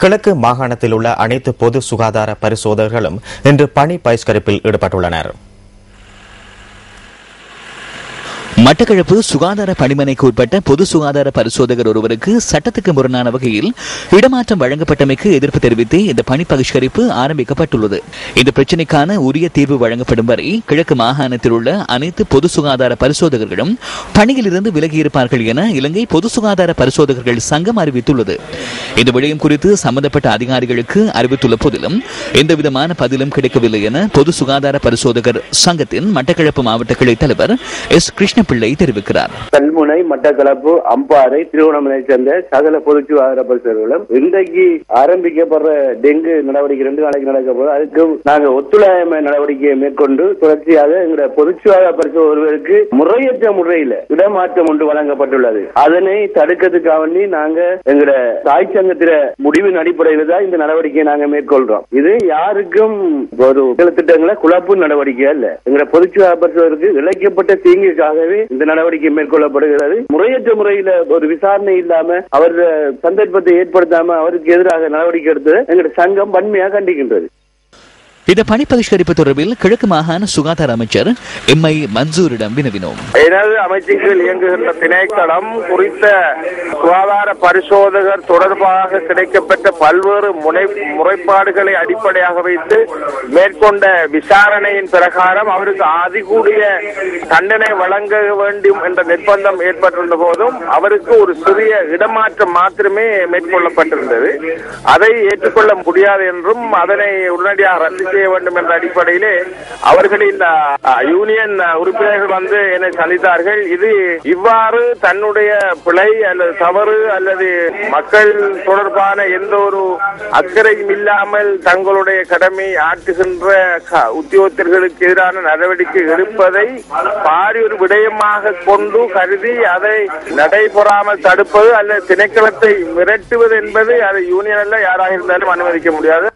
கிழக்கு மாகாணத்தில் உள்ள அனைத்து பொது சுகாதார பரிசோதகர்களும் இன்று பணி பகிஷ்கரிப்பில் ஈடுபட்டுள்ளனர். மட்டக்களப்பு சுகாதார பணிமனைக்கு உட்பட்ட பொது சுகாதார பரிசோதகர் ஒருவருக்கு சட்டத்துக்கு முரணான வகையில் இடமாற்றம் வழங்கப்பட்டமைக்கு எதிர்ப்பு தெரிவித்து இந்த பணி பகிஷ்கரிப்பு ஆரம்பிக்கப்பட்டுள்ளது. இந்த பிரச்சினைக்கான உரிய தீர்வு வழங்கப்படும் வரை கிழக்கு மாகாணத்தில் உள்ள அனைத்து பொது சுகாதார பரிசோதகர்களும் பணியிலிருந்து விலகியிருப்பார்கள் என இலங்கை பொது சுகாதார பரிசோதகர்கள் சங்கம் அறிவித்துள்ளது. இந்த விடயம் குறித்து சம்பந்தப்பட்ட அதிகாரிகளுக்கு அறிவித்துள்ள போதிலும் எந்தவிதமான பதிலும் கிடைக்கவில்லை என பொது சுகாதார பரிசோதகர் சங்கத்தின் மட்டக்களப்பு மாவட்ட கிளை தலைவர் எஸ். கிருஷ்ணபிள்ளை தெரிவிக்கிறார். கல்முனை, மட்டக்களப்பு, அம்பாறை, திருவண்ணாமலை சேர்ந்த சகல பொது சுகாதார பரிசோதகர்களும் இன்றைக்கு ஆரம்பிக்கப்படுற டெங்கு நடவடிக்கை 2 நாளைக்கு நடக்க போது அதுக்கு நாங்கள் ஒத்துழையாமை நடவடிக்கையை மேற்கொண்டு தொடர்ச்சியாக எங்களுடைய பொது சுகாதார பரிசோதகர்களுக்கு முறையற்ற முறையில் இடமாற்றம் ஒன்று வழங்கப்பட்டுள்ளது. அதனை தடுக்கிறதுக்காக வேண்டி நாங்க எங்களுடைய தாய் சங்கத்தில முடிவின் அடிப்படையில் தான் இந்த நடவடிக்கையை நாங்க மேற்கொள்றோம். இது யாருக்கும் ஒரு திட்டங்களை குழப்பு நடவடிக்கை அல்ல. எங்களுடைய பொது சுகாதார பரிசோதகருக்கு இழைக்கப்பட்ட தீங்குக்காகவே இந்த நடவடிக்கை மேற்கொள்ளப்படுகிறது. முறையற்ற முறையில் ஒரு விசாரணை இல்லாம அவர் சந்தர்ப்பத்தை ஏற்படுத்தாம அவருக்கு எதிராக நடவடிக்கை எடுத்து எங்களுடைய சங்கம் வன்மையாக கண்டிக்கின்றது. இந்த பணி பகிஷ்கரிப்பு தொடர்பில் கிழக்கு மாகாண சுகாதார அமைச்சர் எம். ஐ. மன்சூரிடம் வினவினோம். எனது அமைச்சர்கள் இயங்குகின்ற திணைக்களம் குறித்த சுகாதார பரிசோதகர் தொடர்பாக கிடைக்கப்பட்ட பல்வேறு முறைப்பாடுகளை அடிப்படையாக வைத்து மேற்கொண்ட விசாரணையின் பிரகாரம் அவருக்கு அதிகூடிய தண்டனை வழங்க வேண்டும் என்ற நிர்பந்தம் ஏற்பட்டிருந்த போதும் அவருக்கு ஒரு சிறிய இடமாற்றம் மாத்திரமே மேற்கொள்ளப்பட்டிருந்தது. அதை ஏற்றுக்கொள்ள முடியாது என்றும் அதனை உடனடியாக ரத்து செய்ய வேண்டும் என்ற அடிப்படையிலே அவர்களின் யூனியன் உறுப்பினர்கள் வந்து என்னை சந்தித்தார்கள். இது இவ்வாறு தன்னுடைய பிழை அல்லது தவறு அல்லது மக்கள் தொடர்பான எந்த ஒரு அக்கறையும் இல்லாமல் தங்களுடைய கடமை ஆற்றுகின்ற உத்தியோகத்தர்களுக்கு எதிரான நடவடிக்கை எடுப்பதை பாரிய ஒரு விடயமாக கொண்டு கருதி அதை நடைபெறாமல் தடுப்பது அல்லது திணைக்களத்தை மிரட்டுவது என்பது அது யூனியன் அல்ல யாராக இருந்தாலும் அனுமதிக்க முடியாது.